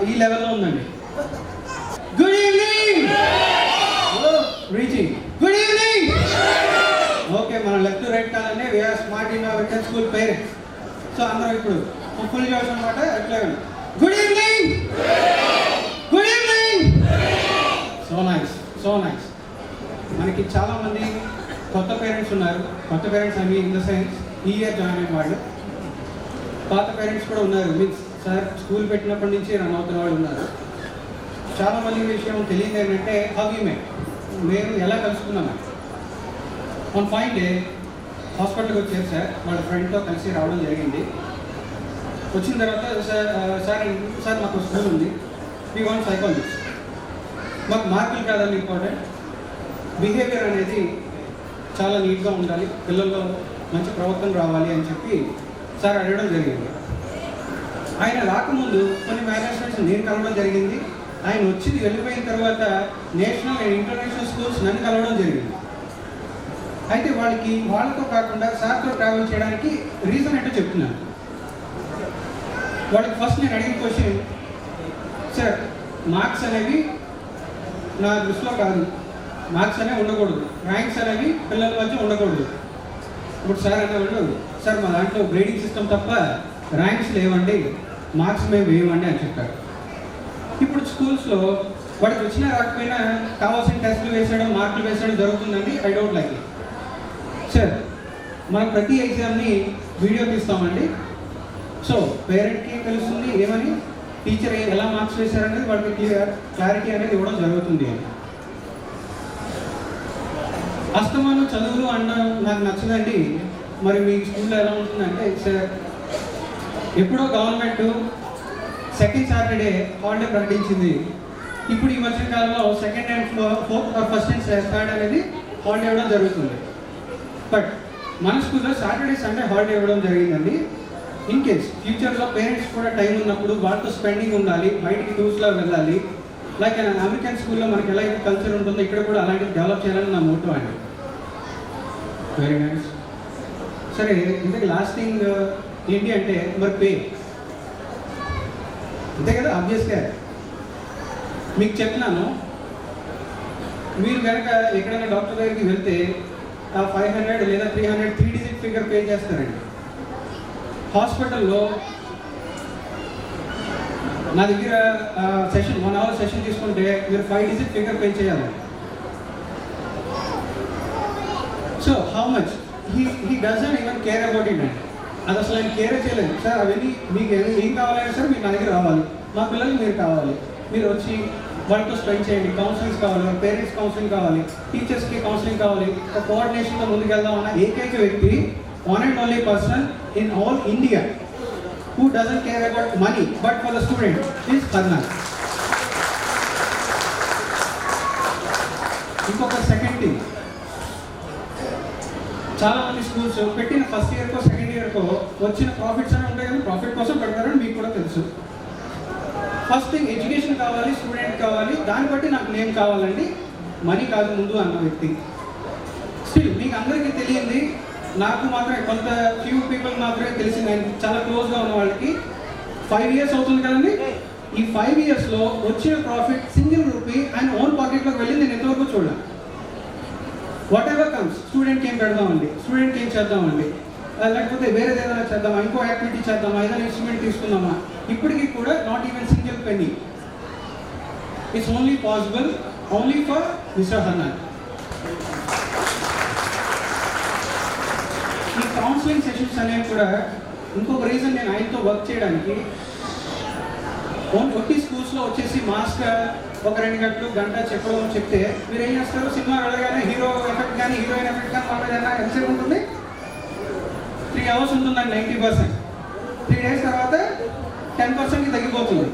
ఈ లెవెల్లో ఉందండి. Good evening. Hello reaching. Good evening. Okay, మనం లెఫ్ట్ రైట్ కాదండి. We are smart innovative school parents. So అందరం ఇప్పుడు ఫుల్ జోష్ అనమాట. ఎట్లా good evening. Good evening. So nice, so nice. మనకి చాలామంది కొత్త పేరెంట్స్ ఉన్నారు. కొత్త పేరెంట్స్ అని ఇన్ ద సెన్స్ ఈ ఇయర్ జాయిన్ అయిన వాళ్ళు. పాత పేరెంట్స్ కూడా ఉన్నారు. మీన్స్ సార్ స్కూల్ పెట్టినప్పటి నుంచి రన్ అవుతున్న వాళ్ళు ఉన్నారు. చాలామంది విషయం తెలియదు ఏంటంటే హౌ యూ మే మేము ఎలా కలుసుకున్నాము. వన్ ఫైన్ డే హాస్పిటల్కి వచ్చారు సార్. వాళ్ళ ఫ్రెండ్తో కలిసి రావడం జరిగింది. వచ్చిన తర్వాత సార్ మాకు స్కూల్ ఉంది, వీ వాంట్ సైకాలజిస్ట్. మాకు మార్కులు కాదని ఇంపార్టెంట్, బిహేవియర్ అనేది చాలా నీట్గా ఉండాలి, పిల్లల్లో మంచి ప్రవర్తన రావాలి అని చెప్పి సార్ అడగడం జరిగింది. ఆయన రాకముందు కొన్ని మేనేజ్మెంట్స్ నేను కలవడం జరిగింది. ఆయన వచ్చి వెళ్ళిపోయిన తర్వాత నేషనల్ అండ్ ఇంటర్నేషనల్ స్కూల్స్ నన్ను కలవడం జరిగింది. అయితే వాళ్ళతో కాకుండా సార్తో ట్రావెల్ చేయడానికి రీజన్ ఏంటో చెప్తున్నాను. వాళ్ళకి ఫస్ట్ నేను అడిగిన క్వశ్చన్, సార్ మార్క్స్ అనేవి నా దృష్టిలో కాదు, మార్క్స్ అనేవి ఉండకూడదు, ర్యాంక్స్ అనేవి పిల్లల మధ్య ఉండకూడదు. ఇప్పుడు సార్ అనేవాళ్ళు, సార్ మా దాంట్లో గ్రేడింగ్ సిస్టమ్ తప్ప ర్యాంక్స్ లేవండి, మార్క్స్ మేము వేయమండి అని చెప్పారు. ఇప్పుడు స్కూల్స్లో వాడికి వచ్చినా రాకపోయినా కావాల్సిన టెస్టులు వేసేయడం, మార్కులు వేసేయడం జరుగుతుందండి. I don't like it. Sir మనం ప్రతి ఎగ్జామ్ని వీడియో తీస్తామండి. సో పేరెంట్కి తెలుస్తుంది ఏమని, టీచర్ ఎలా మార్క్స్ వేశారనేది వాళ్ళకి క్లారిటీ అనేది ఇవ్వడం జరుగుతుంది అని. అస్తమానం చదువులు అనడం నాకు నచ్చదండి. మరి మీ స్కూల్లో ఎలా ఉంటుందంటే, సార్ ఎప్పుడో గవర్నమెంట్ సెకండ్ సాటర్డే హాలిడే ప్రకటించింది. ఇప్పుడు ఈ మధ్య కాలంలో second and fourth or first and third అనేది హాలిడే ఇవ్వడం జరుగుతుంది. బట్ మన స్కూల్లో సాటర్డే సండే హాలిడే ఇవ్వడం జరిగిందండి. ఇన్ కేస్ ఫ్యూచర్లో పేరెంట్స్ కూడా టైం ఉన్నప్పుడు వాళ్ళతో స్పెండింగ్ ఉండాలి, బయటికి టూర్స్లో వెళ్ళాలి. లైక్ అమెరికన్ స్కూల్లో మనకి ఎలా అయితే కల్చర్ ఉంటుందో ఇక్కడ కూడా అలాంటివి డెవలప్ చేయాలని నా మోటో అండి. Very nice. సరే, ఇంతకు లాస్ట్ థింగ్ ఏంటి అంటే మరి పే అంతే కదా. ఆబ్వియస్గా మీకు చెప్తున్నాను, మీరు కనుక ఎక్కడైనా డాక్టర్ దగ్గరికి వెళ్తే ఆ 500 లేదా 300 3 డిజిట్ ఫిగర్ పే చేస్తారండి. హాస్పిటల్లో నా దగ్గర సెషన్ 1 అవర్ సెషన్ తీసుకుంటే మీరు 5 డిజిట్ ఫిగర్ పే చేయాలి. So how much he doesn't even care about it అండి. అది అసలు ఆయన కేర్ చేయలేదు. సార్ అవన్నీ మీకు ఏం కావాలంటే సార్ మీరు నా దగ్గర రావాలి, మా పిల్లలకి మీరు కావాలి, మీరు వచ్చి వాళ్ళతో స్పెండ్ చేయండి. కౌన్సిలింగ్స్ కావాలి, పేరెంట్స్ కౌన్సిలింగ్ కావాలి, టీచర్స్కి కౌన్సిలింగ్ కావాలి. ఒక కోఆర్డినేషన్తో ముందుకెళ్దాం అన్న ఏకైక వ్యక్తి, one and only person in all India who doesn't care about money but for the student is Harnath. ఇంకొక సెకండ్ థింగ్, చాలా మంది స్కూల్స్ పెట్టిన ఫస్ట్ ఇయర్కో సెకండ్ ఇయర్కో వచ్చిన ప్రాఫిట్స్ అని ఉంటాయి కదా, ప్రాఫిట్ కోసం పెడతారని మీకు కూడా తెలుసు. ఫస్ట్ థింగ్ ఎడ్యుకేషన్ కావాలి, స్టూడెంట్ కావాలి, దాన్ని బట్టి నాకు నేమ్ కావాలండి, మనీ కాదు ముందు అన్న వ్యక్తి. స్టిల్ మీకు అందరికీ తెలియంది, నాకు మాత్రమే కొంత ఫ్యూ పీపుల్ మాత్రమే తెలిసింది. ఆయన చాలా క్లోజ్గా ఉన్న వాళ్ళకి 5 ఇయర్స్ అవుతుంది కదండి. ఈ 5 ఇయర్స్లో వచ్చిన ప్రాఫిట్ సింగిల్ రూపీ ఆయన ఓన్ పాకెట్లోకి వెళ్ళి నేను ఎంతవరకు చూడాలి. వాట్ ఎవర్ కమ్స్, స్టూడెంట్కి ఏం పెడదామండి, స్టూడెంట్కి ఏం చేద్దామండి, లేకపోతే వేరేది ఏదైనా చేద్దామా, ఇంకో యాక్టివిటీ చేద్దామా, ఏదైనా ఇన్స్ట్రుమెంట్ తీసుకుందామా, ఇప్పటికీ కూడా not even single Penney. It's only possible only for mister Harnath. ఈ కౌన్సిలింగ్ సెషన్స్ అనేవి కూడా ఇంకొక రీజన్ నేను ఆయనతో వర్క్ చేయడానికి. ఒట్టి స్కూల్స్లో వచ్చేసి మాస్క్ ఒక 2 గంటలు గంట చెప్పడం చెప్తే మీరు ఏం చేస్తారు, సినిమా వెళ్ళగానే హీరో ఎఫెక్ట్ కానీ హీరోయిన్ ఎఫెక్ట్ కానీ మాట్లాడేనా ఎంతసేపు ఉంటుంది, 3 అవర్స్ ఉంటుందండి 90%. 3 డేస్ తర్వాత 10%కి తగ్గిపోతుంది.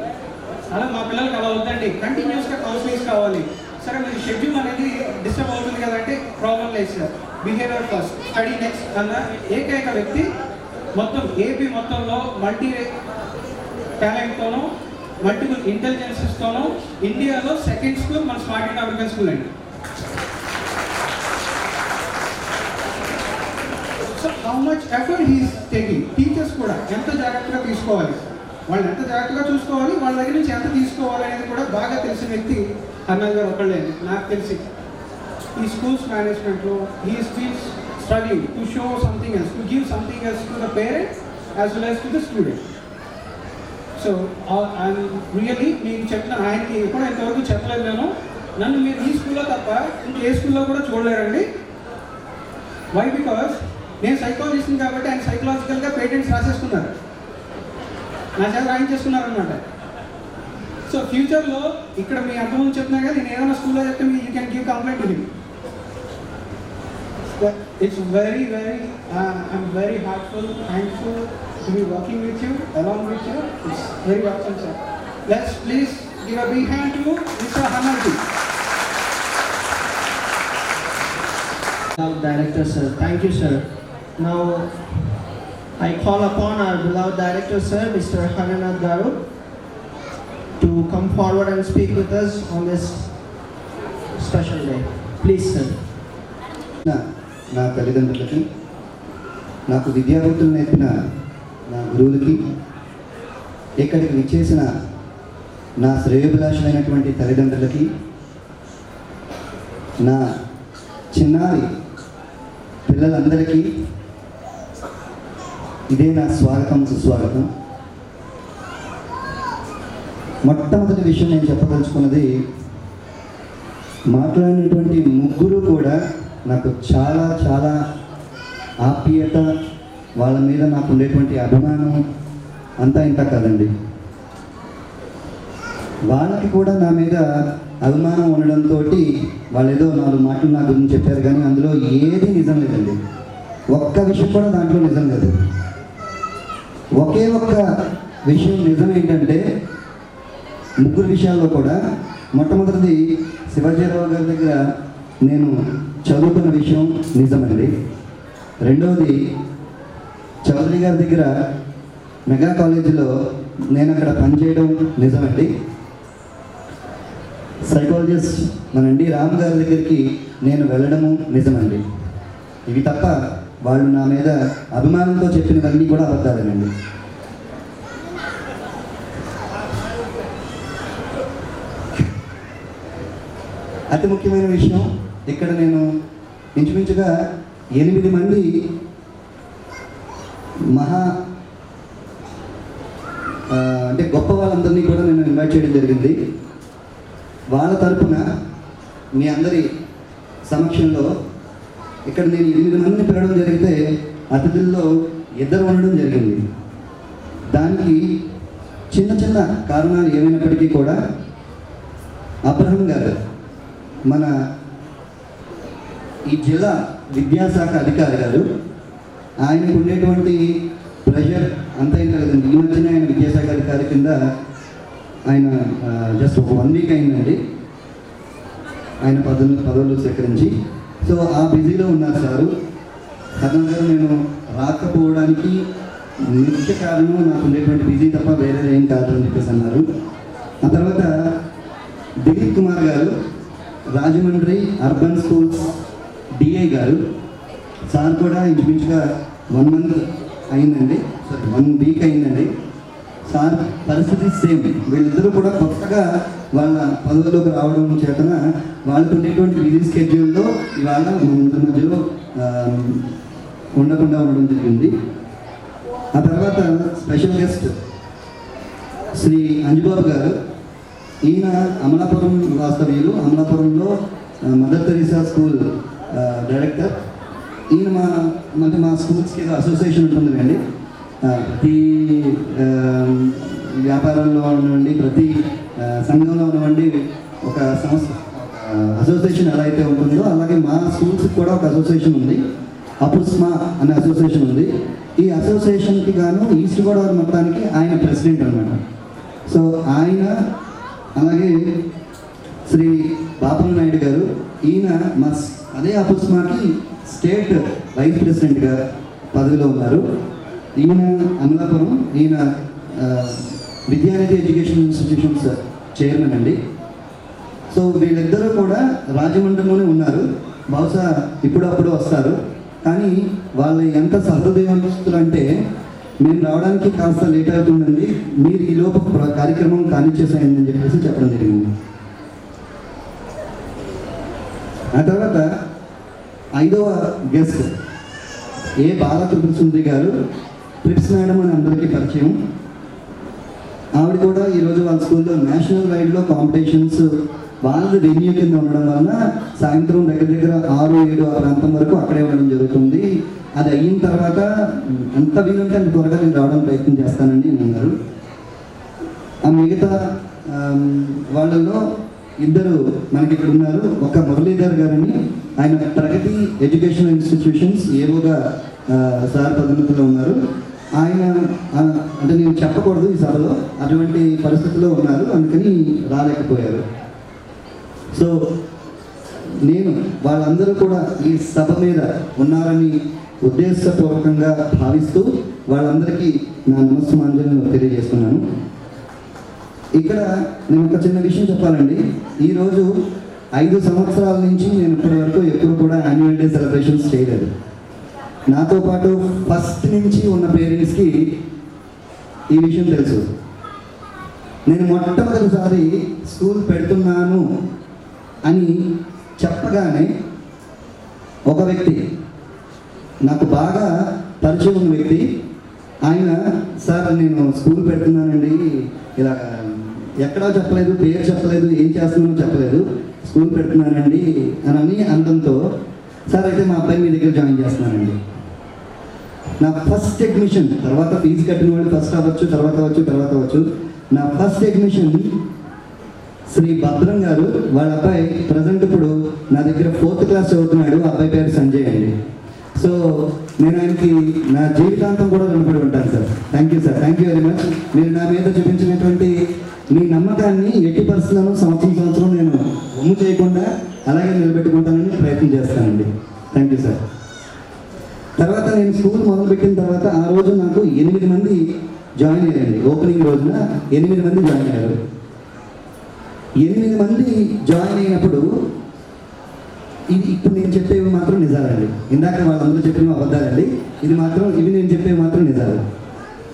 అలా మా పిల్లలకి అలా వద్దండి, కంటిన్యూస్గా కౌన్సిలింగ్స్ కావాలి. సరే మీరు షెడ్యూల్ అనేది డిస్టర్బ్ అవుతుంది కదంటే ప్రాబ్లం లేదు sir, behaviour first study next అన్న ఏకైక వ్యక్తి మొత్తం ఏపీ మొత్తంలో మల్టీ టాలెంట్తోనూ మల్టిపుల్ ఇంటెలిజెన్సెస్తోనూ ఇండియాలో సెకండ్ స్కూల్ మన స్మార్ట్ ఇండియా అమెరికన్ స్కూల్ అండి. So how much effort he's taking, teachers కూడా ఎంత జాగ్రత్తగా తీసుకోవాలి. వాళ్ళని ఎంత జాగ్రత్తగా చూసుకోవాలి, వాళ్ళ దగ్గర నుంచి ఎంత తీసుకోవాలి అనేది కూడా బాగా తెలిసిన వ్యక్తి హర్నాథ్ గారు ఒకళ్ళే నాకు తెలిసి. ఈ స్కూల్స్ మేనేజ్మెంట్లో he feels struggling to show something else, to give something else to the parents as well as to the student. So and really నేను చెప్పిన ఆయనకి ఎప్పుడో ఇంతవరకు చెప్పలేదు నేను, నన్ను మీరు ఈ స్కూల్లో తప్ప ఇంకే స్కూల్లో కూడా చూడలేరండి. వై? బికాస్ నేను సైకాలజిస్ట్ని కాబట్టి ఆయన సైకలాజికల్గా పేటెంట్స్ రాసేసుకున్నారు, నా చేత రాయించేసుకున్నారు అనమాట. సో ఫ్యూచర్లో ఇక్కడ మీ అంతకుముందు చెప్తున్నా కదా, నేను ఏదైనా స్కూల్లో చెప్తే మీ you can give complaint to him. It's very I'm very hurtful, thankful to be working with you, along with you. It's very awesome, sir. Let's please give a big hand to Mr. Hanarji. Director, sir. Thank you, sir. Now, I call upon our beloved director, sir, Mr. Hananath Garu, to come forward and speak with us on this special day. Please, sir. నా తల్లిదండ్రులకి, నాకు విద్యాబుద్ధులు నేర్పిన నా గురువులకి, ఇక్కడికి విచ్చేసిన నా శ్రేయోభిలాషమైనటువంటి తల్లిదండ్రులకి, నా చిన్నారి పిల్లలందరికీ ఇదే నా స్వాగతం, సుస్వాగతం. మొట్టమొదటి విషయం నేను చెప్పదలుచుకున్నది, మాట్లాడినటువంటి ముగ్గురు కూడా నాకు చాలా చాలా ఆప్యాయత, వాళ్ళ మీద నాకు ఉండేటువంటి అభిమానం అంతా ఇంత కాదండి. వాళ్ళకి కూడా నా మీద అభిమానం ఉండడంతో వాళ్ళు ఏదో 4 మాటలు నా గురించి చెప్పారు, కానీ అందులో ఏది నిజం లేదండి. ఒక్క విషయం కూడా దాంట్లో నిజం లేదు. ఒకే ఒక్క విషయం నిజం ఏంటంటే, ముగ్గురు విషయాల్లో కూడా మొట్టమొదటిది శివాజీరావు గారి దగ్గర నేను చదువుకున్న విషయం నిజమండి. రెండవది చౌదరి గారి దగ్గర మెగా కాలేజీలో నేను అక్కడ పనిచేయడం నిజమండి. సైకాలజిస్ట్ మన ఎన్డి రామ్ గారి దగ్గరికి నేను వెళ్ళడము నిజమండి. ఇవి తప్ప వాళ్ళు నా మీద అభిమానంతో చెప్పినవన్నీ కూడా అబద్ధాలేనండి. అతి ముఖ్యమైన విషయం, ఇక్కడ నేను ఇంచుమించుగా 8 మంది అంటే గొప్ప వాళ్ళందరినీ కూడా నేను ఇన్వైట్ చేయడం జరిగింది. వాళ్ళ తరఫున మీ అందరి సమక్షంలో ఇక్కడ నేను 8 మందిని పిలవడం జరిగితే అతిథుల్లో 2 ఉండడం జరిగింది. దానికి చిన్న చిన్న కారణాలు ఏమైనప్పటికీ కూడా అబ్రహం గారు, మన ఈ జిల్లా విద్యాశాఖ అధికారి గారు, ఆయనకు ఉండేటువంటి ప్రెషర్ అంతా ఏం కలదండి. ఈ మధ్యన ఆయన విద్యాశాఖ అధికారి కింద ఆయన జస్ట్ ఒక 1 వీక్ అయిందండి ఆయన పదవులు స్వీకరించి. సో ఆ బిజీలో ఉన్నారు సారు. హర్నాథ్ గారు, నేను రాకపోవడానికి ముఖ్య కారణం నాకు ఉండేటువంటి బిజీ తప్ప వేరే ఏం కాదు అని చెప్పేసి అన్నారు. ఆ తర్వాత దిలీప్ కుమార్ గారు, రాజమండ్రి అర్బన్ స్కూల్స్ డిఐ గారు, సార్ కూడా ఇంచుమించుగా 1 మంత్ అయిందండి, 1 వీక్ అయిందండి. సార్ పరిస్థితి సేమ్. వీళ్ళిద్దరూ కూడా కొత్తగా వాళ్ళ పదవుల్లోకి రావడం చేతన వాళ్ళకు ఉండేటువంటి బిజీ స్కెడ్యూల్లో ఇవాళ మన మధ్యలో ఉండకుండా ఉండడం జరిగింది. ఆ తర్వాత స్పెషల్ గెస్ట్ శ్రీ అంజుబాబు గారు. ఈయన అమలాపురం వాస్తవ్యులు, అమలాపురంలో మదర్ తెరీసా స్కూల్ డైరెక్టర్. ఈయన మా స్కూల్స్కి అసోసియేషన్ ఉంటుంది అండి. ప్రతి వ్యాపారంలో ఉన్నవండి, ప్రతి సంఘంలో ఉన్నవండి ఒక సంస్థ అసోసియేషన్ ఎలా అయితే ఉంటుందో అలాగే మా స్కూల్స్కి కూడా ఒక అసోసియేషన్ ఉంది, అపుస్మా అనే అసోసియేషన్ ఉంది. ఈ అసోసియేషన్కి గాను ఈస్ట్ గోదావరి మొత్తానికి ఆయన ప్రెసిడెంట్ అనమాట. సో ఆయన, అలాగే శ్రీ బాపన్న నాయుడు గారు, ఈయన మా అదే అపుస్మాకి స్టేట్ వైస్ ప్రెసిడెంట్గా పదవిలో ఉన్నారు. ఈయన అమలాపురం, ఈయన విద్యానిధి ఎడ్యుకేషన్ ఇన్స్టిట్యూషన్స్ చైర్మన్ అండి. సో వీళ్ళిద్దరూ కూడా రాజమండ్రిలోనే ఉన్నారు. బహుశా ఇప్పుడప్పుడు వస్తారు, కానీ వాళ్ళు ఎంత సహృదయవంతులు అంటే మేము రావడానికి కాస్త లేట్ అవుతుందండి, మీరు ఈ లోపు కార్యక్రమం కానిచ్చేసాయని చెప్పేసి చెప్పడం జరిగింది. ఆ తర్వాత 5వ గెస్ట్ ఏ బాలకృష్ణ సుందరి గారు, ప్రిప్స్ మేడం అని అందరికీ పరిచయం. ఆవిడ కూడా ఈరోజు వాళ్ళ స్కూల్లో నేషనల్ వైడ్లో కాంపిటీషన్స్ వాళ్ళ వెన్యూ కింద ఉండడం వలన సాయంత్రం దగ్గర దగ్గర 6-7 ఆ ప్రాంతం వరకు అక్కడే ఉండడం జరుగుతుంది. అది అయిన తర్వాత ఎంత వీలుంటే అంత త్వరగా నేను రావడం ప్రయత్నం చేస్తానండి అని అన్నారు. ఆ మిగతా వాళ్ళలో 2 మనకి ఇక్కడ ఉన్నారు. ఒక మురళీధర్ గారని, ఆయన ప్రగతి ఎడ్యుకేషనల్ ఇన్స్టిట్యూషన్స్ ఏవోగా సార్ పదోన్నతిలో ఉన్నారు. ఆయన అంటే నేను చెప్పకూడదు ఈ సభలో, అటువంటి పరిస్థితుల్లో ఉన్నారు, అందుకని రాలేకపోయారు. సో నేను వాళ్ళందరూ కూడా ఈ సభ మీద ఉన్నారని ఉద్దేశపూర్వకంగా భావిస్తూ వాళ్ళందరికీ నా నమస్సుమాంజలను తెలియజేస్తున్నాను. ఇక్కడ నేను ఒక చిన్న విషయం చెప్పాలండి. ఈరోజు 5 సంవత్సరాల నుంచి నేను ఇప్పటి వరకు ఎప్పుడు కూడా యాన్యువల్ డే సెలబ్రేషన్స్ చేయలేదు. నాతో పాటు ఫస్ట్ నుంచి ఉన్న పేరెంట్స్కి ఈ విషయం తెలుసు. నేను మొట్టమొదటిసారి స్కూల్ పెడుతున్నాను అని చెప్పగానే ఒక వ్యక్తి, నాకు బాగా పరిచయం ఉన్న వ్యక్తి, ఆయన సార్ నేను స్కూల్ పెడుతున్నానండి, ఇలా ఎక్కడా చెప్పలేదు, పేరు చెప్పలేదు, ఏం చేస్తున్నానో చెప్పలేదు, స్కూల్ పెడుతున్నానండి అని అనడంతో, సార్ అయితే మా అబ్బాయి మీ దగ్గర జాయిన్ చేస్తున్నానండి. నా ఫస్ట్ అడ్మిషన్, తర్వాత ఫీజు కట్టిన వాళ్ళు ఫస్ట్ అవ్వచ్చు, తర్వాత అవ్వచ్చు, నా ఫస్ట్ అడ్మిషన్ శ్రీ భద్రం గారు, వాళ్ళ అబ్బాయి ప్రజెంట్ ఇప్పుడు నా దగ్గర 4th క్లాస్ చదువుతున్నాడు. అబ్బాయి పేరు సంజయ్ అండి. సో నేను ఆయనకి నా జీవితాంతం కూడా రుణపడి ఉంటాను sir. Thank you sir, thank you very much. మీరు నా మీద చూపించినటువంటి మీ నమ్మకాన్ని ఎట్టి పరిస్థితులను సంవత్సరం నేను ఒమ్ము చేయకుండా అలాగే నిలబెట్టుకుంటానని ప్రయత్నం చేస్తానండి. Thank you sir. తర్వాత నేను స్కూల్ మొదలుపెట్టిన తర్వాత ఆ రోజు నాకు 8 మంది జాయిన్ అయ్యారండి. ఓపెనింగ్ రోజున 8 మంది జాయిన్ అయ్యారు. 8 మంది జాయిన్ అయినప్పుడు ఇప్పుడు నేను చెప్పేవి మాత్రం నిజాలండి. ఇందాక వాళ్ళందరూ చెప్పినవి అబద్ధాలండి. ఇవి నేను చెప్పేవి మాత్రం నిజాలు.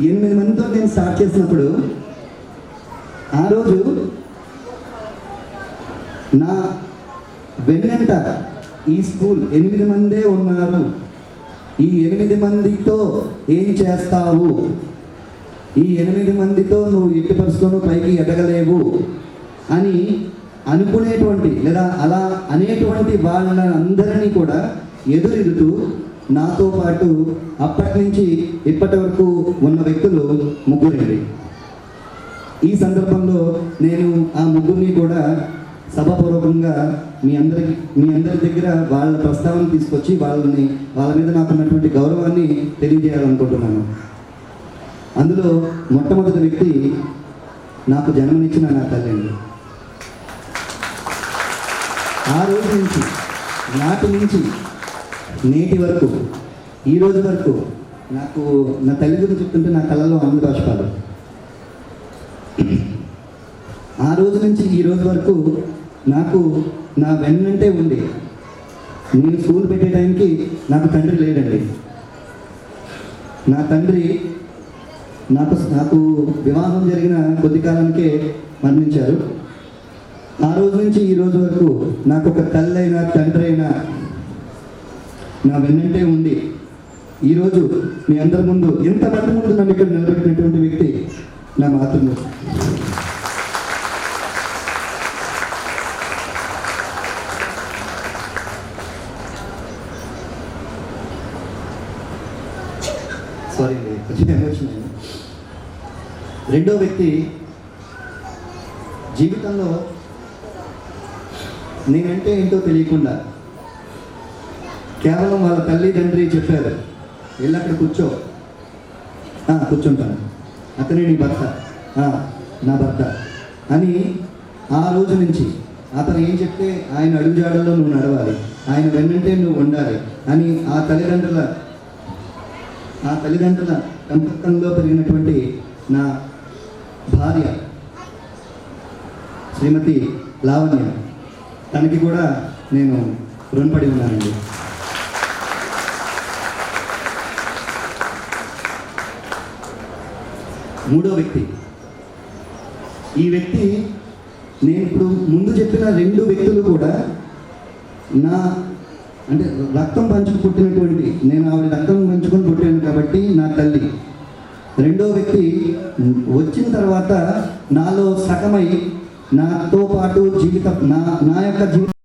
8 మందితో నేను స్టార్ట్ చేసినప్పుడు ఆ రోజు నా వెన్నంట ఈ స్కూల్ 8 మందే ఉన్నారు, ఈ 8 మందితో ఏం చేస్తావు, ఈ 8 మందితో నువ్వు ఎట్టి పరిస్థితుల్లో పైకి ఎదగలేవు అని అనుకునేటువంటి లేదా అలా అనేటువంటి వాళ్ళందరినీ కూడా ఎదురెదుతూ నాతో పాటు అప్పటి నుంచి ఇప్పటి వరకు ఉన్న వ్యక్తులు 3 ఈ సందర్భంలో నేను ఆ 3 కూడా సభాపూర్వకంగా మీ అందరి దగ్గర వాళ్ళ ప్రస్తావన తీసుకొచ్చి వాళ్ళ మీద నాకు ఉన్నటువంటి గౌరవాన్ని తెలియజేయాలనుకుంటున్నాను. అందులో మొట్టమొదటి వ్యక్తి నాకు జన్మనిచ్చిన నా తల్లి అండి. ఆ రోజు నుంచి నాటి నుంచి నేటి వరకు ఈ రోజు వరకు నాకు నా తల్లి గురించి చెప్తుంటే నా కళ్ళలో ఆనంద బాష్పాలు. ఆ రోజు నుంచి ఈ రోజు వరకు నాకు నా వెన్నంటే ఉండి, నేను స్కూల్ పెట్టే టైంకి నాకు తండ్రి లేడండి. నా తండ్రి నాకు వివాహం జరిగిన కొద్ది కాలానికే మరణించారు. ఆ రోజు నుంచి ఈ రోజు వరకు నాకు ఒక తల్లి అయినా తండ్రి అయినా నా వెన్నంటే ఉండి ఈరోజు మీ అందరి ముందు ఎంతమంది ముందు నన్ను ఇక్కడ నిలబెట్టినటువంటి వ్యక్తి నా మాతృమూర్తి. సారీ, కొంచెం ఎమోషన్ అయింది. రెండో వ్యక్తి జీవితంలో నేనంటే ఏంటో తెలియకుండా కేవలం వాళ్ళ తల్లిదండ్రి చెప్పారు, వెళ్ళి అక్కడ కూర్చుంటాను, అతనే నీ భర్త, నా భర్త అని ఆ రోజు నుంచి అతను ఏం చెప్తే ఆయన అడుగుజాడల్లో నువ్వు నడవాలి, ఆయన వెన్నంటే నువ్వు ఉండాలి అని ఆ తల్లిదండ్రుల సంపర్కంలో పెరిగినటువంటి నా భార్య శ్రీమతి లావణ్య, తనకి కూడా నేను రుణపడి ఉన్నానండి. మూడో వ్యక్తి. ఈ వ్యక్తి నేను ఇప్పుడు ముందు చెప్పిన 2 వ్యక్తులు కూడా నా అంటే రక్తం పంచుకు పుట్టినటువంటి, నేను ఆవిడ రక్తం పంచుకొని పుట్టాను కాబట్టి నా తల్లి. రెండో వ్యక్తి వచ్చిన తర్వాత నాలో సగమై నాతో పాటు నా యొక్క జీవితం